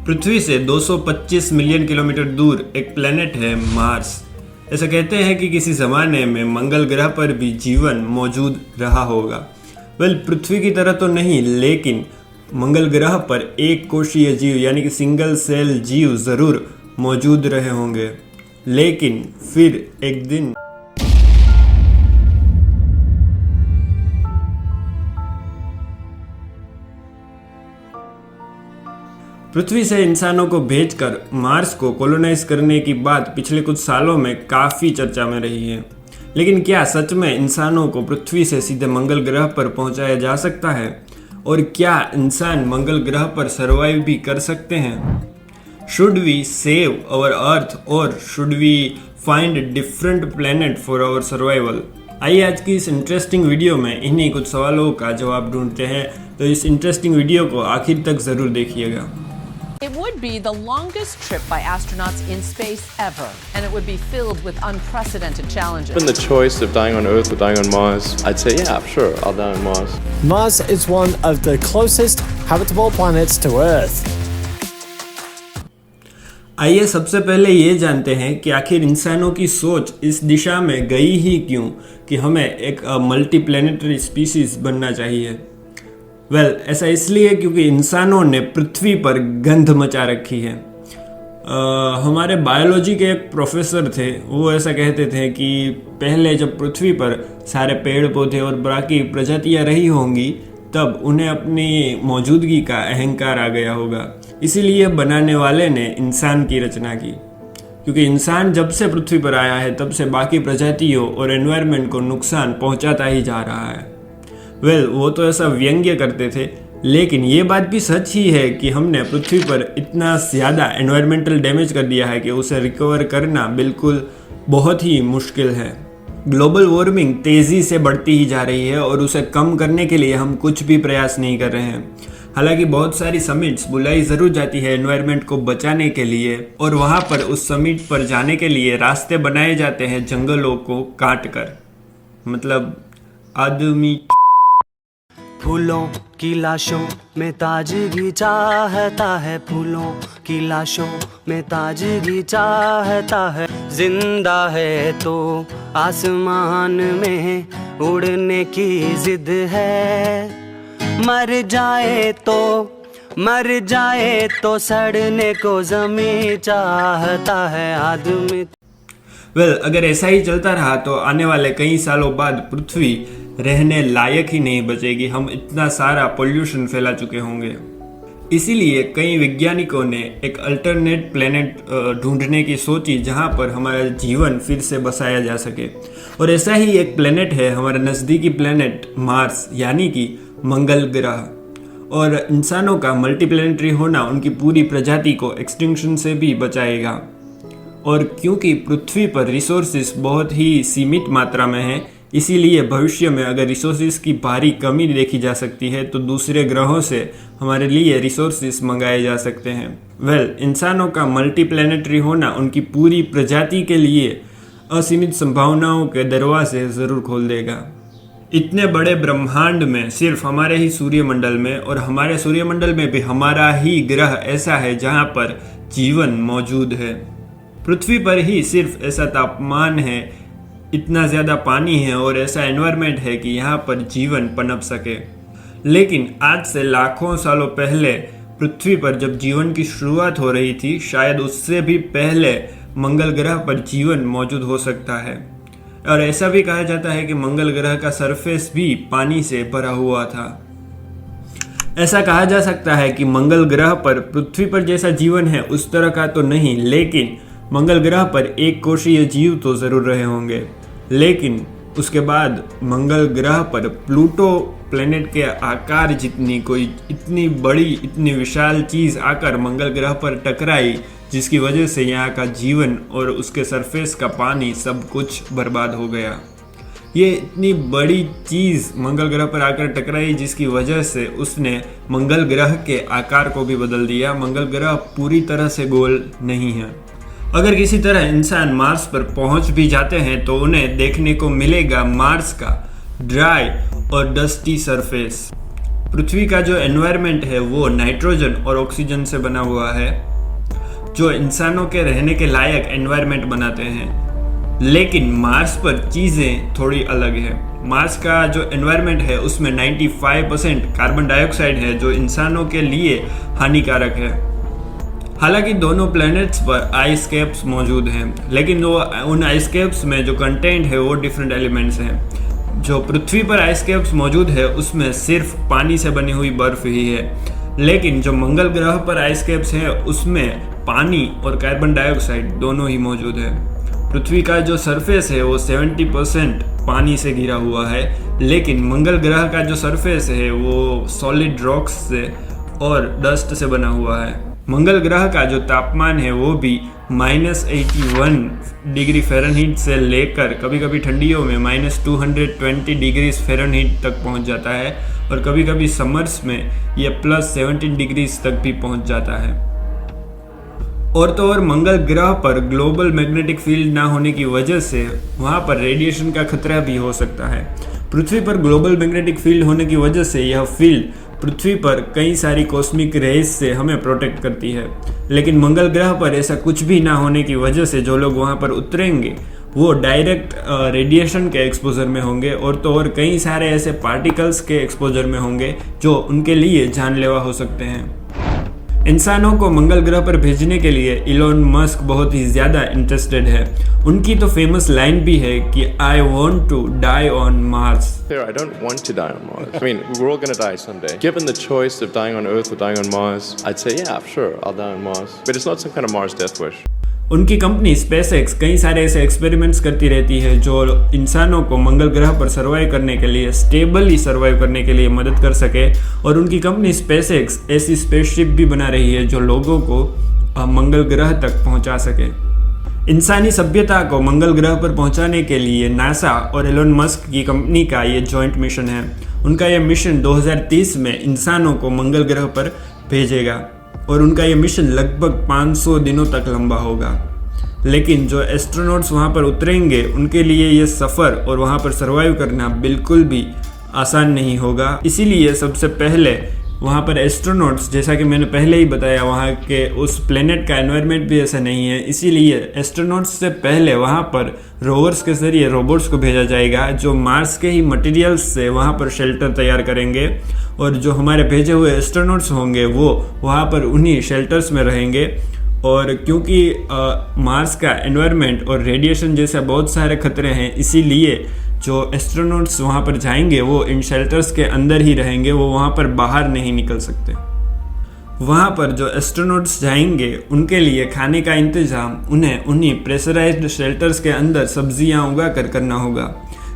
पृथ्वी से 225 million kilometre दूर एक प्लेनेट है मार्स। ऐसा कहते हैं कि किसी ज़माने में मंगल ग्रह पर भी जीवन मौजूद रहा होगा। पृथ्वी की तरह तो नहीं, लेकिन मंगल ग्रह पर एक कोशीय जीव यानी कि सिंगल सेल जीव ज़रूर मौजूद रहे होंगे। लेकिन फिर एक दिन पृथ्वी से इंसानों को भेजकर मार्स को कॉलोनाइज करने की बात पिछले कुछ सालों में काफ़ी चर्चा में रही है। लेकिन क्या सच में इंसानों को पृथ्वी से सीधे मंगल ग्रह पर पहुंचाया जा सकता है? और क्या इंसान मंगल ग्रह पर सरवाइव भी कर सकते हैं? Should we save our earth और should we find different planet for our survival? आइए आज की इस इंटरेस्टिंग वीडियो में इन्हीं कुछ सवालों का जवाब ढूंढते हैं। तो इस इंटरेस्टिंग वीडियो को आखिर तक ज़रूर देखिएगा। It would be the longest trip by astronauts in space ever, and it would be filled with unprecedented challenges. Given the choice of dying on Earth or dying on Mars, I'd say, yeah, sure, I'll die on Mars. Mars is one of the closest habitable planets to Earth. आइए सबसे पहले ये जानते हैं कि आखिर इंसानों की सोच इस दिशा में गई ही क्यों कि हमें एक मल्टी प्लैनेटरी स्पीसीज बनना चाहिए। ऐसा इसलिए क्योंकि इंसानों ने पृथ्वी पर गंध मचा रखी है। हमारे बायोलॉजी के एक प्रोफेसर थे, वो ऐसा कहते थे कि पहले जब पृथ्वी पर सारे पेड़ पौधे और बाकी प्रजातियां रही होंगी तब उन्हें अपनी मौजूदगी का अहंकार आ गया होगा। इसीलिए बनाने वाले ने इंसान की रचना की, क्योंकि इंसान जब से पृथ्वी पर आया है तब से बाकी प्रजातियों और एनवायरनमेंट को नुकसान पहुंचाता ही जा रहा है। वो तो ऐसा व्यंग्य करते थे, लेकिन ये बात भी सच ही है कि हमने पृथ्वी पर इतना ज़्यादा एनवायरमेंटल डैमेज कर दिया है कि उसे रिकवर करना बिल्कुल बहुत ही मुश्किल है। ग्लोबल वार्मिंग तेज़ी से बढ़ती ही जा रही है और उसे कम करने के लिए हम कुछ भी प्रयास नहीं कर रहे हैं। हालांकि बहुत सारी समिट्स बुलाई ज़रूर जाती है एनवायरनमेंट को बचाने के लिए, और वहाँ पर उस समिट पर जाने के लिए रास्ते बनाए जाते हैं जंगलों को काट कर। मतलब आदमी फूलों की लाशों में ताजगी चाहता है, फूलों की लाशों में ताजगी चाहता है। जिंदा है तो आसमान में उड़ने की जिद है, मर जाए तो सड़ने को ज़मीं चाहता है आदमी। अगर ऐसा ही चलता रहा तो आने वाले कई सालों बाद पृथ्वी रहने लायक ही नहीं बचेगी। हम इतना सारा पोल्यूशन फैला चुके होंगे। इसीलिए कई वैज्ञानिकों ने एक अल्टरनेट प्लेनेट ढूंढने की सोची जहां पर हमारा जीवन फिर से बसाया जा सके। और ऐसा ही एक प्लेनेट है हमारा नज़दीकी प्लेनेट मार्स, यानी कि मंगल ग्रह। और इंसानों का मल्टीप्लैनेटरी होना उनकी पूरी प्रजाति को एक्सटिंक्शन से भी बचाएगा। और क्योंकि पृथ्वी पर रिसोर्सेज बहुत ही सीमित मात्रा में है, इसीलिए भविष्य में अगर रिसोर्सेज की भारी कमी देखी जा सकती है तो दूसरे ग्रहों से हमारे लिए रिसोर्सेज मंगाए जा सकते हैं। इंसानों का मल्टीप्लैनेटरी होना उनकी पूरी प्रजाति के लिए असीमित संभावनाओं के दरवाजे ज़रूर खोल देगा। इतने बड़े ब्रह्मांड में सिर्फ हमारे ही सूर्यमंडल में, और हमारे सूर्यमंडल में भी हमारा ही ग्रह ऐसा है जहाँ पर जीवन मौजूद है। पृथ्वी पर ही सिर्फ ऐसा तापमान है, इतना ज़्यादा पानी है और ऐसा एनवायरनमेंट है कि यहाँ पर जीवन पनप सके। लेकिन आज से लाखों सालों पहले पृथ्वी पर जब जीवन की शुरुआत हो रही थी, शायद उससे भी पहले मंगल ग्रह पर जीवन मौजूद हो सकता है। और ऐसा भी कहा जाता है कि मंगल ग्रह का सरफेस भी पानी से भरा हुआ था। ऐसा कहा जा सकता है कि मंगल ग्रह पर पृथ्वी पर जैसा जीवन है उस तरह का तो नहीं, लेकिन मंगल ग्रह पर एक कोशीय जीव तो ज़रूर रहे होंगे। लेकिन उसके बाद मंगल ग्रह पर प्लूटो प्लेनेट के आकार जितनी कोई इतनी बड़ी, इतनी विशाल चीज़ आकर मंगल ग्रह पर टकराई, जिसकी वजह से यहाँ का जीवन और उसके सरफेस का पानी सब कुछ बर्बाद हो गया। ये इतनी बड़ी चीज़ मंगल ग्रह पर आकर टकराई जिसकी वजह से उसने मंगल ग्रह के आकार को भी बदल दिया। मंगल ग्रह पूरी तरह से गोल नहीं है। अगर किसी तरह इंसान मार्स पर पहुंच भी जाते हैं तो उन्हें देखने को मिलेगा मार्स का ड्राई और डस्टी सरफेस। पृथ्वी का जो एनवायरनमेंट है वो नाइट्रोजन और ऑक्सीजन से बना हुआ है, जो इंसानों के रहने के लायक एनवायरनमेंट बनाते हैं। लेकिन मार्स पर चीज़ें थोड़ी अलग है। मार्स का जो एनवायरनमेंट है उसमें 95% कार्बन डाइऑक्साइड है, जो इंसानों के लिए हानिकारक है। हालांकि दोनों प्लैनेट्स पर आइस कैप्स मौजूद हैं, लेकिन वो उन आइस कैप्स में जो कंटेंट है वो डिफरेंट एलिमेंट्स हैं। जो पृथ्वी पर आइस कैप्स मौजूद है उसमें सिर्फ पानी से बनी हुई बर्फ ही है, लेकिन जो मंगल ग्रह पर आइस कैप्स है उसमें पानी और कार्बन डाइऑक्साइड दोनों ही मौजूद है। पृथ्वी का जो सरफेस है वो 70% पानी से घिरा हुआ है, लेकिन मंगल ग्रह का जो सरफेस है वो सॉलिड रॉक्स से और डस्ट से बना हुआ है। मंगल ग्रह का जो तापमान है वो भी -81 डिग्री फ़ारेनहीट से लेकर कभी कभी ठंडियों में -220 डिग्री फ़ारेनहीट तक पहुंच जाता है, और कभी कभी समर्स में ये +17 डिग्री तक भी पहुंच जाता है। और तो और मंगल ग्रह पर ग्लोबल मैग्नेटिक फील्ड ना होने की वजह से वहाँ पर रेडिएशन का खतरा भी हो सकता है। पृथ्वी पर ग्लोबल मैग्नेटिक फील्ड होने की वजह से यह फील्ड पृथ्वी पर कई सारी कॉस्मिक रेज से हमें प्रोटेक्ट करती है, लेकिन मंगल ग्रह पर ऐसा कुछ भी ना होने की वजह से जो लोग वहाँ पर उतरेंगे वो डायरेक्ट रेडिएशन के एक्सपोजर में होंगे, और तो और कई सारे ऐसे पार्टिकल्स के एक्सपोजर में होंगे जो उनके लिए जानलेवा हो सकते हैं। इंसानों को मंगल ग्रह पर भेजने के लिए इलॉन मस्क बहुत ही ज़्यादा इंटरेस्टेड है। उनकी तो फेमस लाइन भी है कि I want to die on Mars. I don't want to die on Mars. I mean, we're all going to die someday. Given the choice of dying on Earth or dying on Mars, I'd say, yeah, sure, I'll die on Mars. But it's not some kind of Mars death wish. उनकी company SpaceX कई सारे ऐसे experiments करती रहती है जो इंसानों को मंगल ग्रह पर सर्वाइव करने के लिए, स्टेबली सर्वाइव करने के लिए मदद कर सके, और उनकी कंपनी स्पेसएक्स ऐसी स्पेसशिप भी बना रही है जो लोगों को मंगल ग्रह तक पहुंचा सके। इंसानी सभ्यता को मंगल ग्रह पर पहुंचाने के लिए नासा और एलोन मस्क की कंपनी का ये जॉइंट मिशन है। उनका ये मिशन 2030 में इंसानों को मंगल ग्रह पर भेजेगा, और उनका ये मिशन लगभग 500 दिनों तक लंबा होगा। लेकिन जो एस्ट्रोनॉट्स वहाँ पर उतरेंगे उनके लिए ये सफ़र और वहाँ पर सर्वाइव करना बिल्कुल भी आसान नहीं होगा। इसीलिए सबसे पहले वहाँ पर एस्ट्रोनॉट्स, जैसा कि मैंने पहले ही बताया, वहाँ के उस प्लेनेट का एनवायरनमेंट भी ऐसा नहीं है, इसीलिए एस्ट्रोनॉट्स से पहले वहाँ पर रोवर्स के ज़रिए रोबोट्स को भेजा जाएगा जो मार्स के ही मटेरियल्स से वहाँ पर शेल्टर तैयार करेंगे, और जो हमारे भेजे हुए एस्ट्रोनॉट्स होंगे वो वहाँ पर उन्हीं शेल्टर्स में रहेंगे। और क्योंकि मार्स का एनवायरनमेंट और रेडिएशन जैसे बहुत सारे खतरे हैं, इसीलिए जो एस्ट्रोनॉट्स वहाँ पर जाएंगे वो इन शेल्टर्स के अंदर ही रहेंगे, वो वहाँ पर बाहर नहीं निकल सकते। वहाँ पर जो एस्ट्रोनॉट्स जाएंगे उनके लिए खाने का इंतज़ाम उन्हें उन्हीं प्रेशराइज्ड शेल्टर्स के अंदर सब्जियाँ उगा कर करना होगा।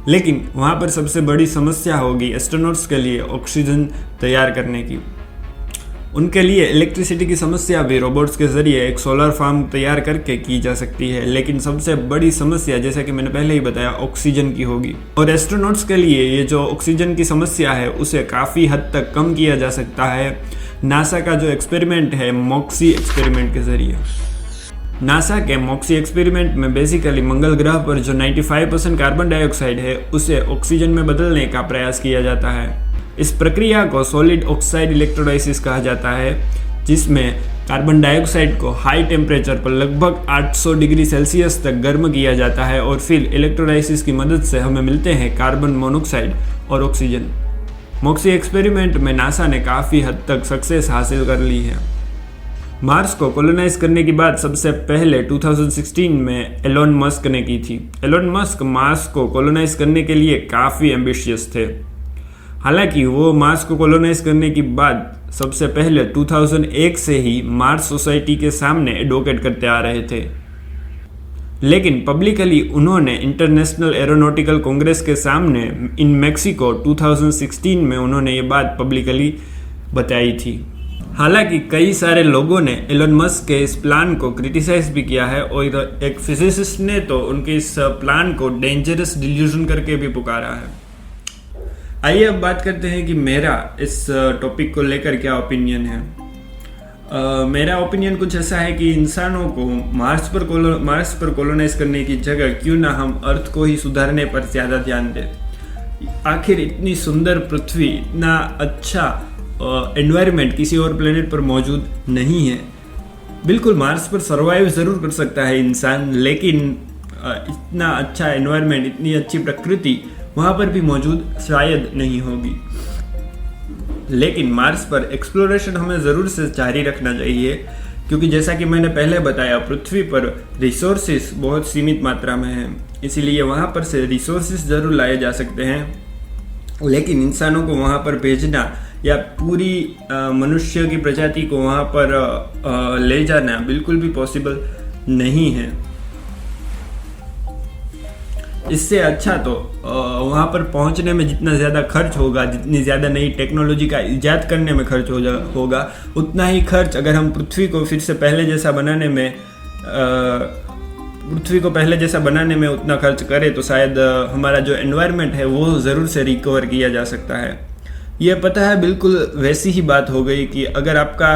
लेकिन वहाँ पर सबसे बड़ी समस्या होगी एस्ट्रोनॉट्स के लिए ऑक्सीजन तैयार करने की। उनके लिए इलेक्ट्रिसिटी की समस्या भी रोबोट्स के ज़रिए एक सोलर फार्म तैयार करके की जा सकती है, लेकिन सबसे बड़ी समस्या, जैसा कि मैंने पहले ही बताया, ऑक्सीजन की होगी। और एस्ट्रोनॉट्स के लिए ये जो ऑक्सीजन की समस्या है उसे काफ़ी हद तक कम किया जा सकता है नासा का जो एक्सपेरिमेंट है मॉक्सी एक्सपेरिमेंट के ज़रिए। नासा के मॉक्सी एक्सपेरिमेंट में बेसिकली मंगल ग्रह पर जो 95% कार्बन डाइऑक्साइड है उसे ऑक्सीजन में बदलने का प्रयास किया जाता है। इस प्रक्रिया को सॉलिड ऑक्साइड इलेक्ट्रोलाइसिस कहा जाता है, जिसमें कार्बन डाइऑक्साइड को हाई टेम्परेचर पर लगभग 800 डिग्री सेल्सियस तक गर्म किया जाता है, और फिर इलेक्ट्रोलाइसिस की मदद से हमें मिलते हैं कार्बन मोनोऑक्साइड और ऑक्सीजन। मॉक्सी एक्सपेरिमेंट में नासा ने काफ़ी हद तक सक्सेस हासिल कर ली है। मार्स को कॉलोनाइज करने की बात सबसे पहले 2016 में एलोन मस्क ने की थी। एलोन मस्क मार्स को कॉलोनाइज करने के लिए काफ़ी एम्बिशियस थे। हालांकि वो मार्स को कॉलोनाइज करने की बात सबसे पहले 2001 से ही मार्स सोसाइटी के सामने एडवोकेट करते आ रहे थे, लेकिन पब्लिकली उन्होंने इंटरनेशनल एरोनॉटिकल कांग्रेस के सामने इन मेक्सिको 2016 में उन्होंने ये बात पब्लिकली बताई थी। हालांकि कई सारे लोगों ने एलोन मस्क के इस प्लान को क्रिटिसाइज भी किया है, और एक फिजिसिस्ट ने तो उनके इस प्लान को डेंजरस डिल्यूजन करके भी पुकारा है। आइए अब बात करते हैं कि मेरा इस टॉपिक को लेकर क्या ओपिनियन है। मेरा ओपिनियन कुछ ऐसा है कि इंसानों को मार्स पर कॉलोनाइज करने की जगह क्यों ना हम अर्थ को ही सुधारने पर ज़्यादा ध्यान दें। आखिर इतनी सुंदर पृथ्वी, इतना अच्छा एनवायरनमेंट किसी और प्लेनेट पर मौजूद नहीं है। बिल्कुल मार्स पर सर्वाइव ज़रूर कर सकता है इंसान, लेकिन इतना अच्छा एनवायरनमेंट, इतनी अच्छी प्रकृति वहाँ पर भी मौजूद शायद नहीं होगी। लेकिन मार्स पर एक्सप्लोरेशन हमें ज़रूर से जारी रखना चाहिए, क्योंकि जैसा कि मैंने पहले बताया, पृथ्वी पर रिसोर्सेज बहुत सीमित मात्रा में हैं, इसीलिए वहाँ पर से रिसोर्सेज ज़रूर लाए जा सकते हैं। लेकिन इंसानों को वहाँ पर भेजना या पूरी मनुष्य की प्रजाति को वहाँ पर ले जाना बिल्कुल भी पॉसिबल नहीं है। इससे अच्छा तो वहाँ पर पहुँचने में जितना ज़्यादा खर्च होगा, जितनी ज़्यादा नई टेक्नोलॉजी का इजाद करने में खर्च होगा, उतना ही खर्च अगर हम पृथ्वी को फिर से पहले जैसा बनाने में उतना खर्च करें तो शायद हमारा जो एनवायरनमेंट है वो ज़रूर से रिकवर किया जा सकता है। ये पता है, बिल्कुल वैसी ही बात हो गई कि अगर आपका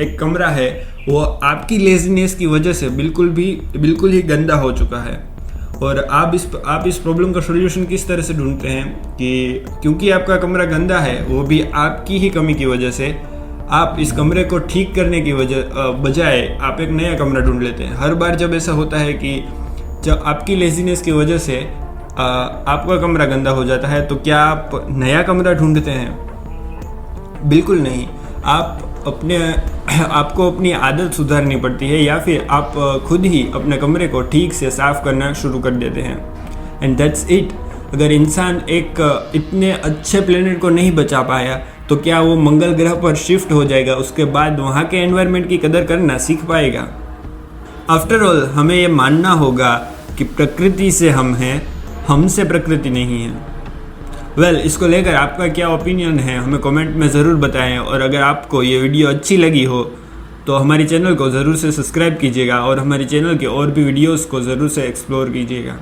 एक कमरा है वो आपकी लेजीनेस की वजह से बिल्कुल ही गंदा हो चुका है, और आप इस प्रॉब्लम का सॉल्यूशन किस तरह से ढूंढते हैं कि क्योंकि आपका कमरा गंदा है, वो भी आपकी ही कमी की वजह से, आप इस कमरे को ठीक करने की बजाय आप एक नया कमरा ढूंढ लेते हैं। हर बार जब ऐसा होता है कि जब आपकी लेजीनेस की वजह से आपका कमरा गंदा हो जाता है, तो क्या आप नया कमरा ढूंढते हैं? बिल्कुल नहीं। आपको अपनी आदत सुधारनी पड़ती है, या फिर आप खुद ही अपने कमरे को ठीक से साफ करना शुरू कर देते हैं। And that's it. अगर इंसान एक इतने अच्छे प्लेनेट को नहीं बचा पाया, तो क्या वो मंगल ग्रह पर शिफ्ट हो जाएगा, उसके बाद वहाँ के एनवायरनमेंट की कदर करना सीख पाएगा? आफ्टर ऑल हमें ये मानना होगा कि प्रकृति से हम हैं, हमसे प्रकृति नहीं है। वेल, इसको लेकर आपका क्या ओपिनियन है हमें कमेंट में ज़रूर बताएं, और अगर आपको ये वीडियो अच्छी लगी हो तो हमारे चैनल को ज़रूर से सब्सक्राइब कीजिएगा और हमारे चैनल के और भी वीडियोस को ज़रूर से एक्सप्लोर कीजिएगा।